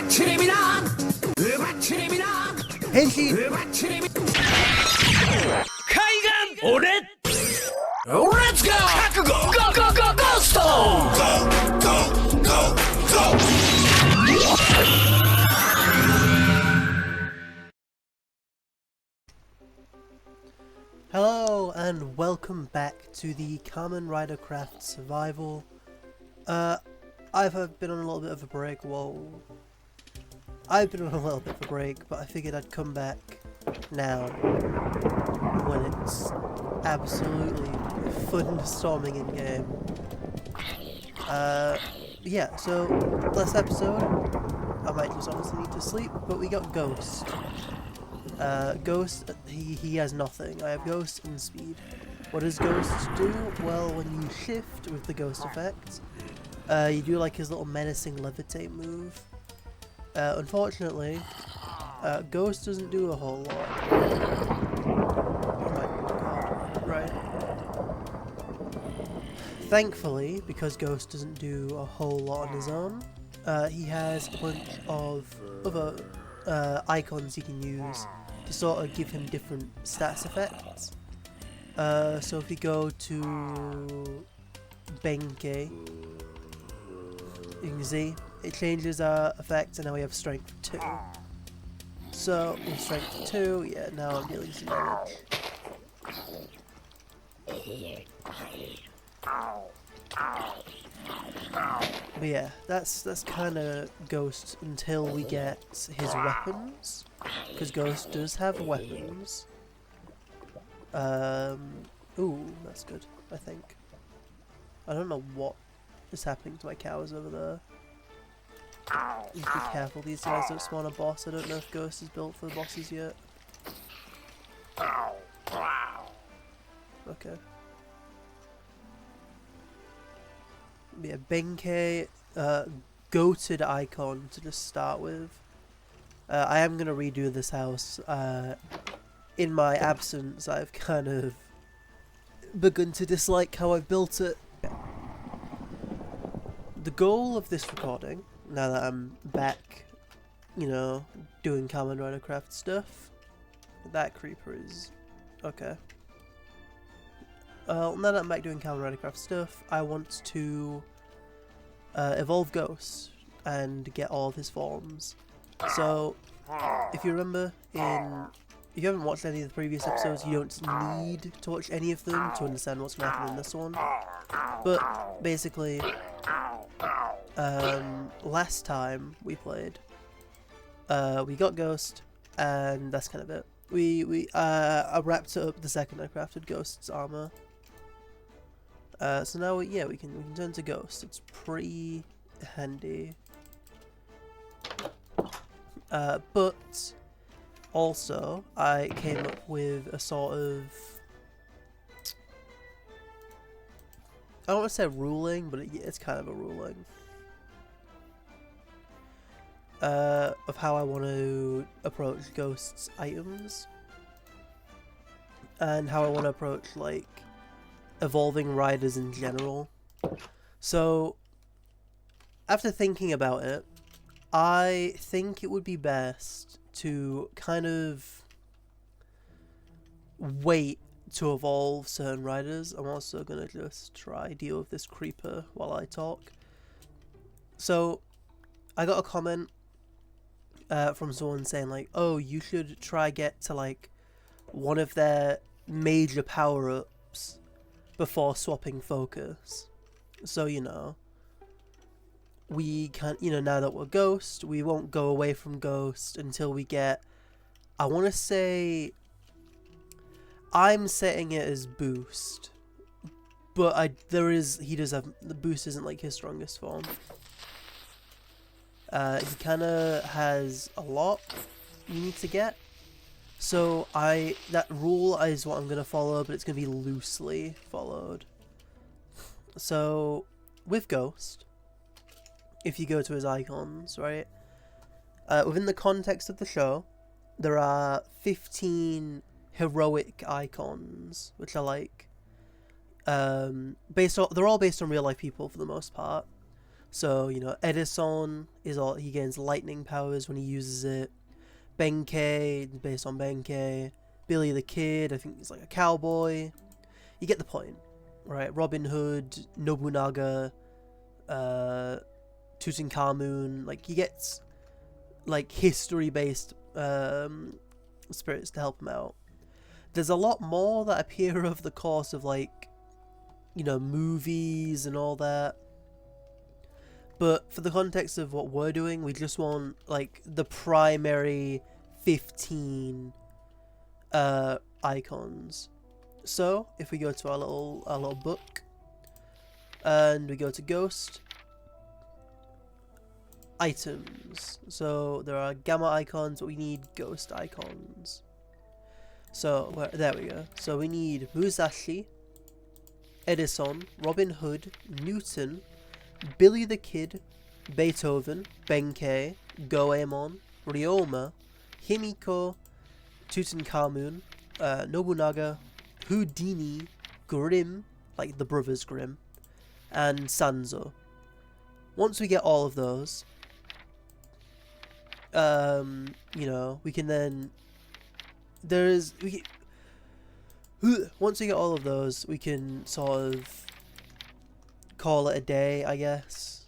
Henshin! Kaigan! Ore! Let's go! Kakugo! Go, go, go, Ghost! Go! Hello and welcome back to the Kamen Rider Craft Survival. I've been on a little bit of a break. I've been on a little bit of a break, but I figured I'd come back now when it's absolutely thunderstorming in game. Yeah, so last episode I might just honestly need to sleep, but we got Ghost. Ghost, he has nothing. I have Ghost and Speed. What does Ghost do? Well, when you shift with the Ghost effect, you do like his little menacing levitate move. Unfortunately, Ghost doesn't do a whole lot. Oh my god, right. Thankfully, because Ghost doesn't do a whole lot on his own, he has a bunch of other icons he can use to sort of give him different stats effects. So if you go to Benkei, you can see it changes our effect, and now we have strength 2. So with strength 2, yeah, now I'm dealing some damage. But yeah, that's kind of Ghost until we get his weapons, because Ghost does have weapons. Ooh, that's good, I think. I don't know what is happening to my cows over there. Be careful, these guys don't spawn a boss. I don't know if Ghost is built for the bosses yet. Okay. Yeah, Benkei, goated icon to just start with. I am gonna redo this house. In my absence, I've kind of begun to dislike how I've built it. The goal of this recording, now that I'm back, you know, doing Kamen Rider Craft stuff, that creeper is okay. Now that I'm back doing Kamen Rider Craft stuff, I want to evolve Ghost and get all of his forms. So, if you remember, if you haven't watched any of the previous episodes, you don't need to watch any of them to understand what's going to happen in this one. But, basically, last time we played, we got Ghost, and that's kind of it. I wrapped up the second I crafted Ghost's armor. So now, yeah, we can turn to Ghost. It's pretty handy. But also, I came up with a sort of, I don't want to say ruling, but it's kind of a ruling. Of how I want to approach Ghost's items. And how I want to approach, like, evolving riders in general. So, after thinking about it, I think it would be best to kind of wait to evolve certain riders. I'm also going to just try deal with this creeper while I talk. So, I got a comment from someone saying like, oh, you should try get to like one of their major power-ups before swapping focus. So, you know, we can't, you know, now that we're Ghost, we won't go away from Ghost until we get, I want to say, I'm setting it as boost, but he does have, the boost isn't like his strongest form. He kind of has a lot you need to get. So that rule is what I'm going to follow, but it's going to be loosely followed. So, with Ghost, if you go to his icons, right, within the context of the show, there are 15 heroic icons, which are like, they're all based on real life people for the most part. So, you know, Edison is all, he gains lightning powers when he uses it. Benkei, based on Benkei. Billy the Kid, I think he's like a cowboy. You get the point, right? Robin Hood, Nobunaga, Tutankhamun, like he gets like history-based spirits to help him out. There's a lot more that appear over the course of like, you know, movies and all that. But for the context of what we're doing, we just want like the primary 15 icons. So if we go to our little book and we go to Ghost items, so there are Ganma icons, but we need Ghost icons. So there we go. So we need Musashi, Edison, Robin Hood, Newton, Billy the Kid, Beethoven, Benkei, Goemon, Ryoma, Himiko, Tutankhamun, Nobunaga, Houdini, Grimm, like the Brothers Grimm, and Sanzo. Once we get all of those, you know, we can then once we get all of those, we can sort of call it a day, I guess.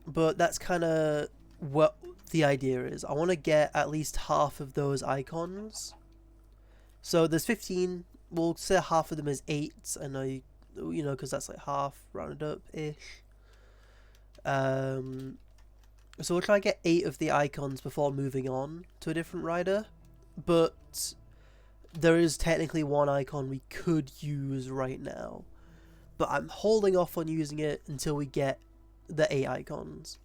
But that's kind of what the idea is. I want to get at least half of those icons. So there's 15. We'll say half of them is 8, and you know, because that's like half rounded up ish. So we'll try and get 8 of the icons before moving on to a different rider. But there is technically one icon we could use right now. But I'm holding off on using it until we get the 8 icons.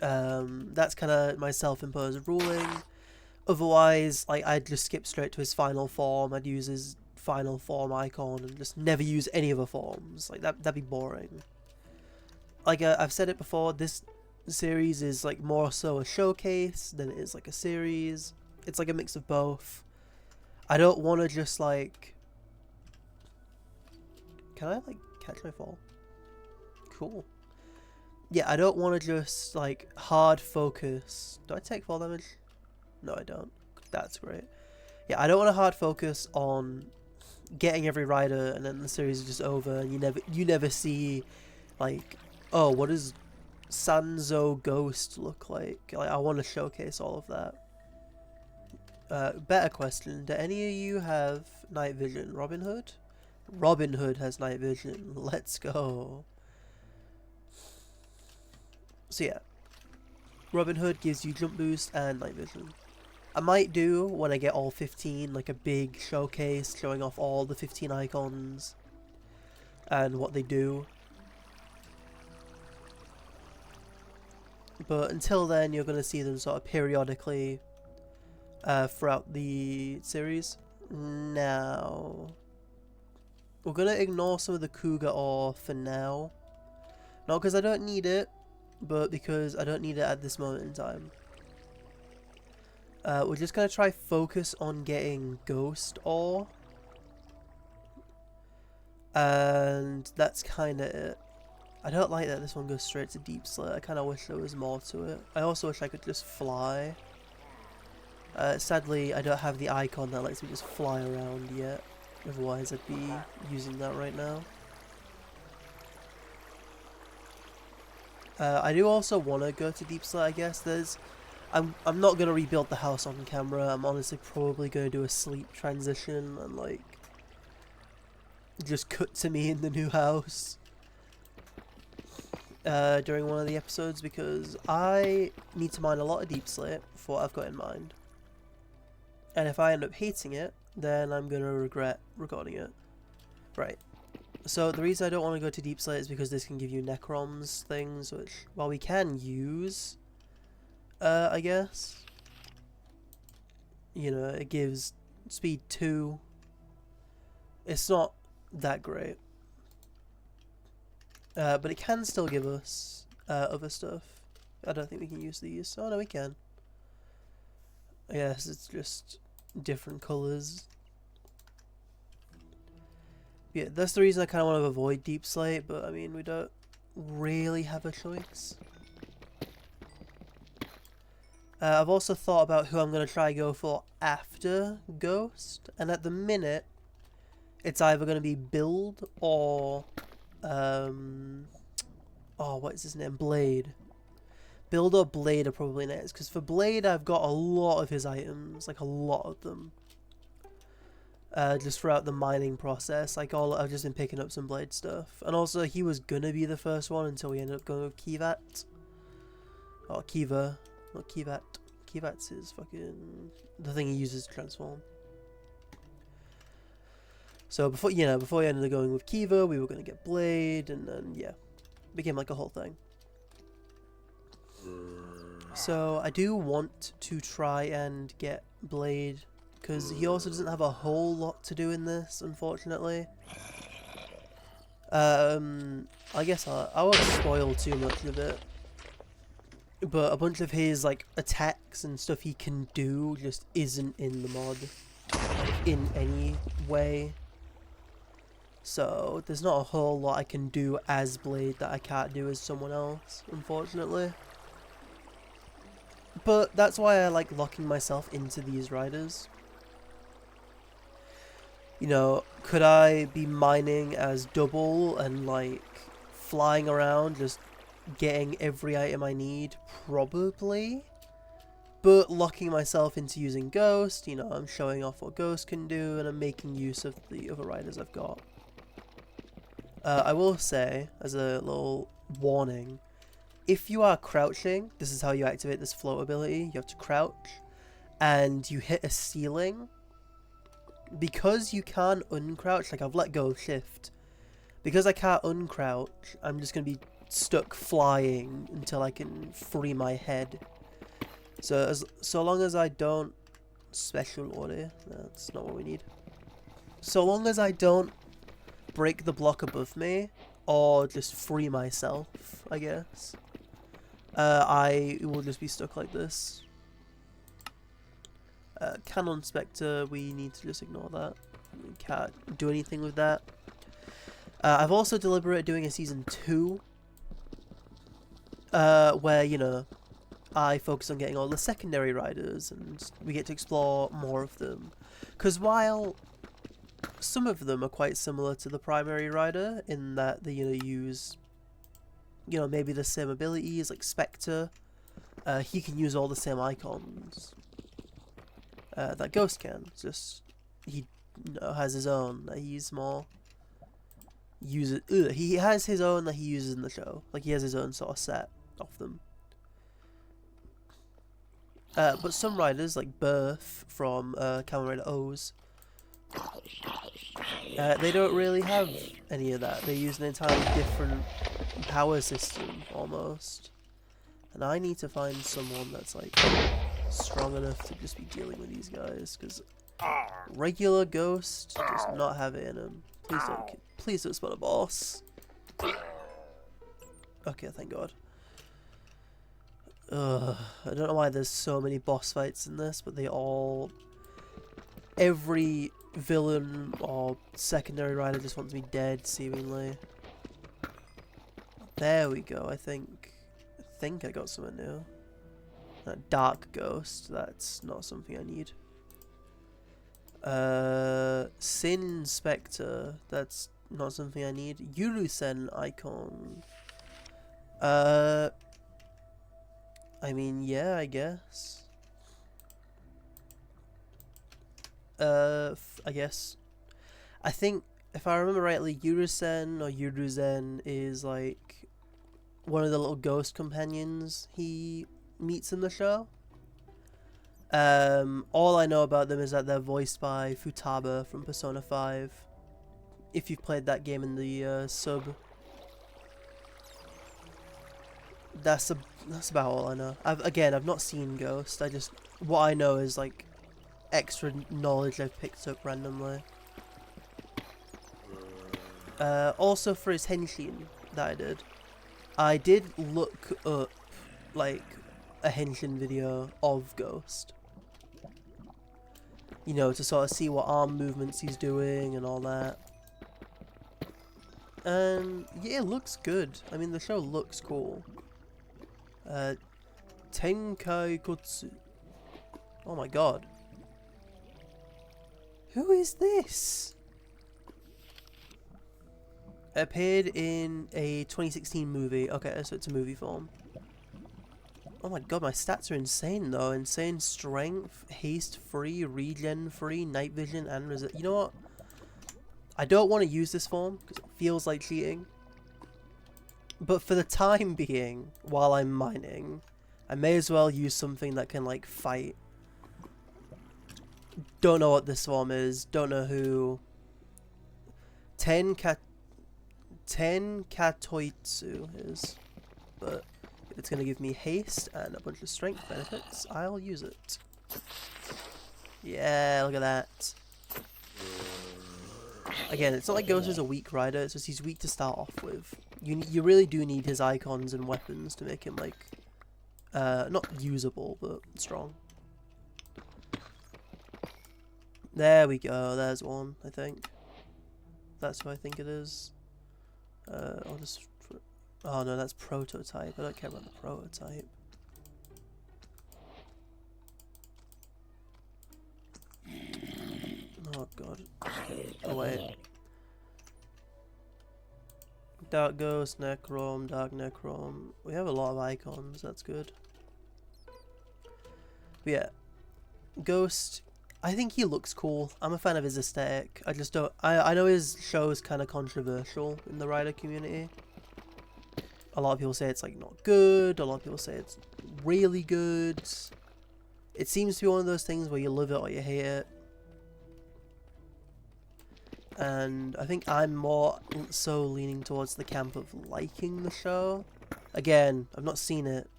That's kind of my self-imposed ruling. Otherwise, like, I'd just skip straight to his final form. I'd use his final form icon and just never use any other forms. Like, that'd be boring. Like, I've said it before, this series is like more so a showcase than it is like a series. It's like a mix of both. I don't want to just like... Can I like catch my fall? Cool. Yeah, I don't want to just like hard focus. Do I take fall damage? No, I don't. That's great. Yeah, I don't want to hard focus on getting every rider and then the series is just over and you never see like, oh, what does Sanzo Ghost look like? Like, I want to showcase all of that. Better question, do any of you have night vision? Robin Hood? Robin Hood has night vision. Let's go. So yeah, Robin Hood gives you jump boost and night vision. I might do, when I get all 15, like a big showcase showing off all the 15 icons and what they do. But until then, you're going to see them sort of periodically throughout the series. Now, we're going to ignore some of the Cougar ore for now. Not because I don't need it, but because I don't need it at this moment in time. We're just going to try focus on getting Ghost ore. And that's kind of it. I don't like that this one goes straight to Deep Slit. I kind of wish there was more to it. I also wish I could just fly. Sadly, I don't have the icon that lets me just fly around yet. Otherwise, I'd be using that right now. I do also want to go to Deep Slit, I guess. I'm not going to rebuild the house on camera. I'm honestly probably going to do a sleep transition and, like, just cut to me in the new house during one of the episodes, because I need to mine a lot of Deep Slate for what I've got in mind. And if I end up hating it, then I'm going to regret recording it. Right. So the reason I don't want to go to Deep Slate is because this can give you Necrons things, which, while we can use, I guess, you know, it gives speed 2. It's not that great. But it can still give us other stuff. I don't think we can use these. Oh no, we can. I guess it's just different colours. Yeah, that's the reason I kind of want to avoid Deep Slate, but I mean, we don't really have a choice. I've also thought about who I'm going to try go for after Ghost, and at the minute, it's either going to be Build or, oh, what is his name? Blade. Build or Blade are probably next, because for Blade, I've got a lot of his items, like a lot of them. Just throughout the mining process, like I've just been picking up some Blade stuff. And also, he was going to be the first one until we ended up going with Kivat. Or Kiva. Not Kivat. Kivat's his fucking... the thing he uses to transform. So before we ended up going with Kiva, we were going to get Blade, and then, yeah. Became like a whole thing. So I do want to try and get Blade, because he also doesn't have a whole lot to do in this, unfortunately. I guess I won't spoil too much of it. But a bunch of his, like, attacks and stuff he can do just isn't in the mod in any way. So, there's not a whole lot I can do as Blade that I can't do as someone else, unfortunately. But that's why I like locking myself into these riders. You know, could I be mining as Double and, like, flying around just getting every item I need? Probably. But locking myself into using Ghost, you know, I'm showing off what Ghost can do, and I'm making use of the other riders I've got. I will say, as a little warning, if you are crouching, this is how you activate this float ability. You have to crouch, and you hit a ceiling. Because you can't uncrouch, like I've let go of shift, because I can't uncrouch, I'm just going to be stuck flying until I can free my head. So long as I don't... Special order, that's not what we need. So long as I don't break the block above me, or just free myself, I guess, I will just be stuck like this. Canon Spectre, we need to just ignore that. We can't do anything with that. I've also deliberated doing a Season 2, where, you know, I focus on getting all the secondary riders, and we get to explore more of them. Because while some of them are quite similar to the primary rider, in that they, you know, use, you know, maybe the same abilities, like Spectre, he can use all the same icons that Ghost can. It's just he has his own that he's more he has his own that he uses in the show. Like he has his own sort of set of them. But some riders like Birth from Kamen Rider O's, they don't really have any of that. They use an entirely different power system almost. And I need to find someone that's like strong enough to just be dealing with these guys, because regular Ghost does not have it in him. Please don't spawn a boss. Okay, thank God. I don't know why there's so many boss fights in this, but every villain or secondary rider just wants me dead, seemingly. There we go. I think I got something new. That Dark Ghost, that's not something I need. Sin Spectre, that's not something I need. Yurusen Icon. I mean, yeah, I guess. I guess. I think, if I remember rightly, Yurusen or Yuruzen is like one of the little ghost companions he meets in the show. All I know about them is that they're voiced by Futaba from Persona 5. If you've played that game in the sub. That's about all I know. I've not seen Ghost. What I know is like extra knowledge I've picked up randomly. Also for his henshin that I did look up like a henshin video of Ghost. You know, to sort of see what arm movements he's doing and all that. And yeah, it looks good. I mean, the show looks cool. Tenkai Kotsu. Oh my god. Who is this? Appeared in a 2016 movie. Okay, so it's a movie form. Oh my god, my stats are insane though. Insane strength, haste free, regen free, night vision, and resist. You know what? I don't want to use this form because it feels like cheating. But for the time being, while I'm mining, I may as well use something that can like fight. Don't know what this form is. Don't know who. Ten Katoitsu is. But if it's going to give me haste and a bunch of strength benefits, I'll use it. Yeah, look at that. Again, it's not like Ghost is a weak rider, it's just he's weak to start off with. You really do need his icons and weapons to make him, like, not usable, but strong. There we go, there's one, I think. That's who I think it is. I'll just... Oh no, that's prototype. I don't care about the prototype. Oh god. Oh wait. Dark Ghost, Necrom, Dark Necrom. We have a lot of icons, that's good. But yeah. Ghost, I think he looks cool. I'm a fan of his aesthetic. I just don't... I know his show is kind of controversial in the rider community. A lot of people say it's like not good, a lot of people say it's really good. It seems to be one of those things where you love it or you hate it. And I think I'm more so leaning towards the camp of liking the show. Again, I've not seen it.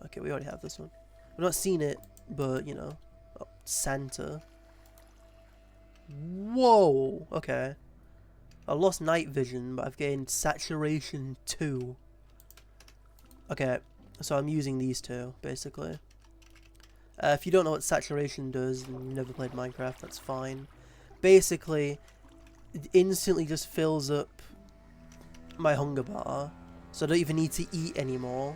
Okay, we already have this one. I've not seen it, but you know. Oh, Santa. Whoa! Okay. I lost night vision, but I've gained saturation 2. Okay, so I'm using these two, basically. If you don't know what saturation does, and you've never played Minecraft, that's fine. Basically, it instantly just fills up my hunger bar, so I don't even need to eat anymore.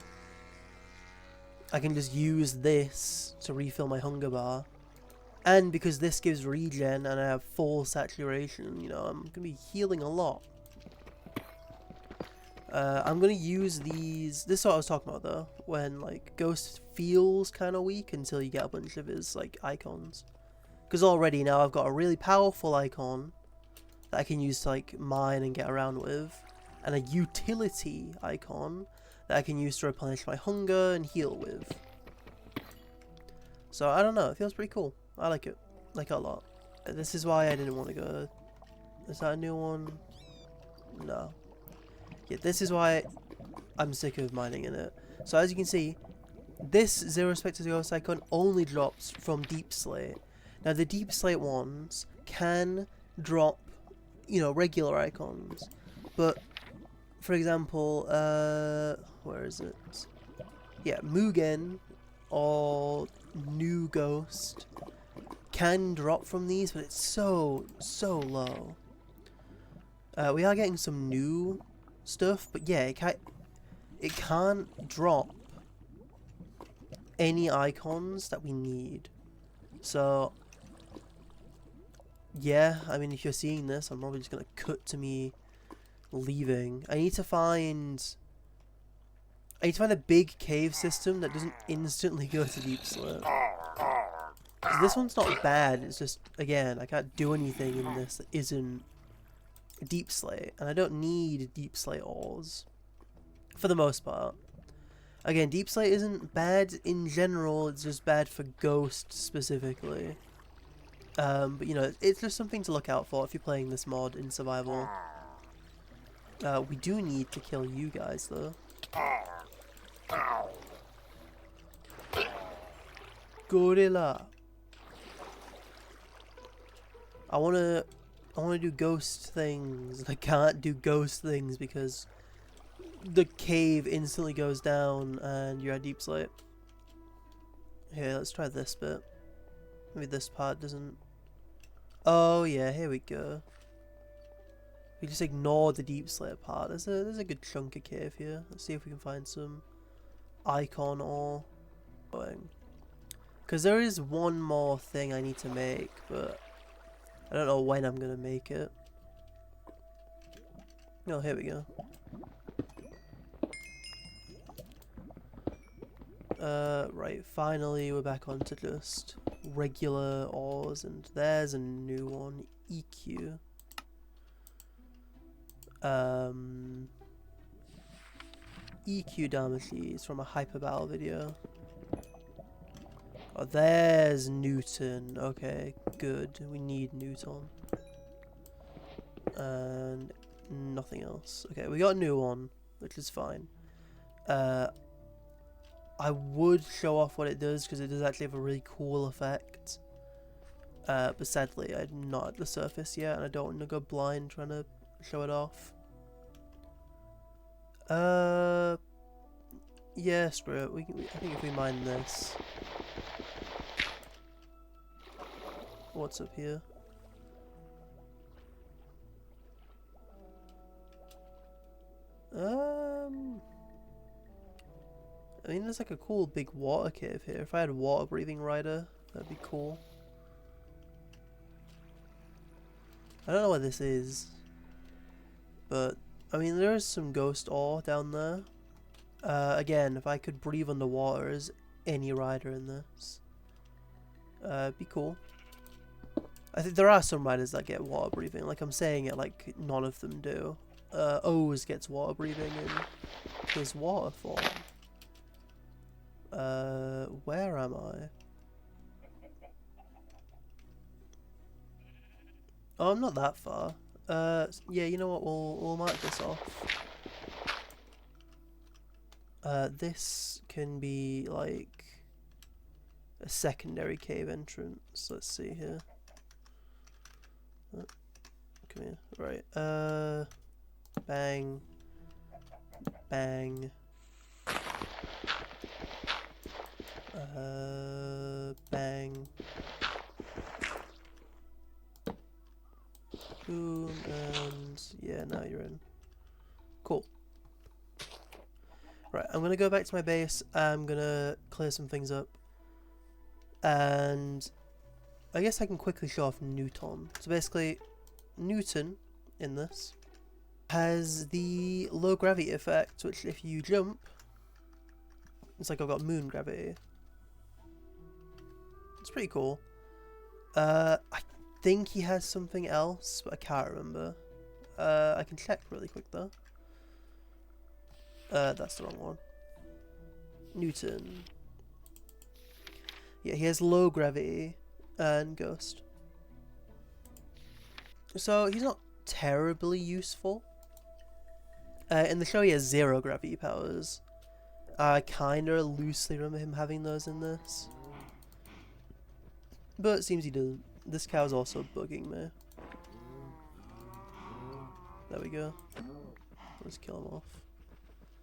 I can just use this to refill my hunger bar. And because this gives regen and I have full saturation, you know, I'm going to be healing a lot. I'm going to use these... This is what I was talking about, though. When, like, Ghost feels kind of weak until you get a bunch of his, like, icons. Because already now I've got a really powerful icon that I can use to, like, mine and get around with. And a utility icon that I can use to replenish my hunger and heal with. So, I don't know. It feels pretty cool. I like it. Like it a lot. This is why I didn't want to go... Is that a new one? No. Yeah, this is why I'm sick of mining in it. So as you can see, this Zero Spectre Ghost icon only drops from Deep Slate. Now the Deep Slate ones can drop, you know, regular icons. But, for example, where is it? Yeah, Mugen or New Ghost can drop from these, but it's so low. We are getting some new stuff, but yeah, it can't drop any icons that we need. So yeah, I mean, if you're seeing this, I'm probably just gonna cut to me leaving. I need to find a big cave system that doesn't instantly go to Deep Slate. This one's not bad, it's just, again, I can't do anything in this that isn't Deep Slate, and I don't need Deep Slate ores, for the most part. Again, Deep Slate isn't bad in general, it's just bad for Ghost specifically. But you know, it's just something to look out for if you're playing this mod in survival. We do need to kill you guys, though. Gorilla. I wanna do ghost things. I can't do ghost things because the cave instantly goes down and you're at Deep Slate. Here, let's try this bit. Maybe this part doesn't... Oh yeah, here we go. We just ignore the deep slate part. There's a good chunk of cave here. Let's see if we can find some icon ore. Because there is one more thing I need to make, but I don't know when I'm gonna make it. Oh, here we go. Right, finally we're back onto just regular ores, and there's a new one, EQ. EQ damages from a Hyperball video. Oh, there's Newton. Okay, good. We need Newton. And nothing else. Okay, we got a new one, which is fine. I would show off what it does because it does actually have a really cool effect. But sadly, I'm not at the surface yet, and I don't want to go blind trying to show it off. Yeah, screw it. I think if we mine this. What's up here? I mean, there's like a cool big water cave here. If I had a water breathing rider, that'd be cool. I don't know what this is, but I mean, there is some ghost ore down there. Again, if I could breathe underwater as any rider in this, it'd be cool. I think there are some riders that get water breathing. Like I'm saying it, like none of them do. O's gets water breathing in his water form. Where am I? Oh, I'm not that far. Yeah, you know what? We'll mark this off. This can be like a secondary cave entrance. Let's see here. Oh, come here. Right. Bang. Bang. Bang. Boom, and yeah, now you're in. Cool. Right, I'm gonna go back to my base. I'm gonna clear some things up. And I guess I can quickly show off Newton. So basically, Newton in this has the low gravity effect, which if you jump, it's like I've got moon gravity. It's pretty cool. I think he has something else, but I can't remember. I can check really quick though. That's the wrong one. Newton. Yeah, he has low gravity and ghost. So he's not terribly useful. In the show he has 0 gravity powers. I kinda loosely remember him having those in this. But it seems he doesn't. This cow's also bugging me. There we go. Let's kill him off.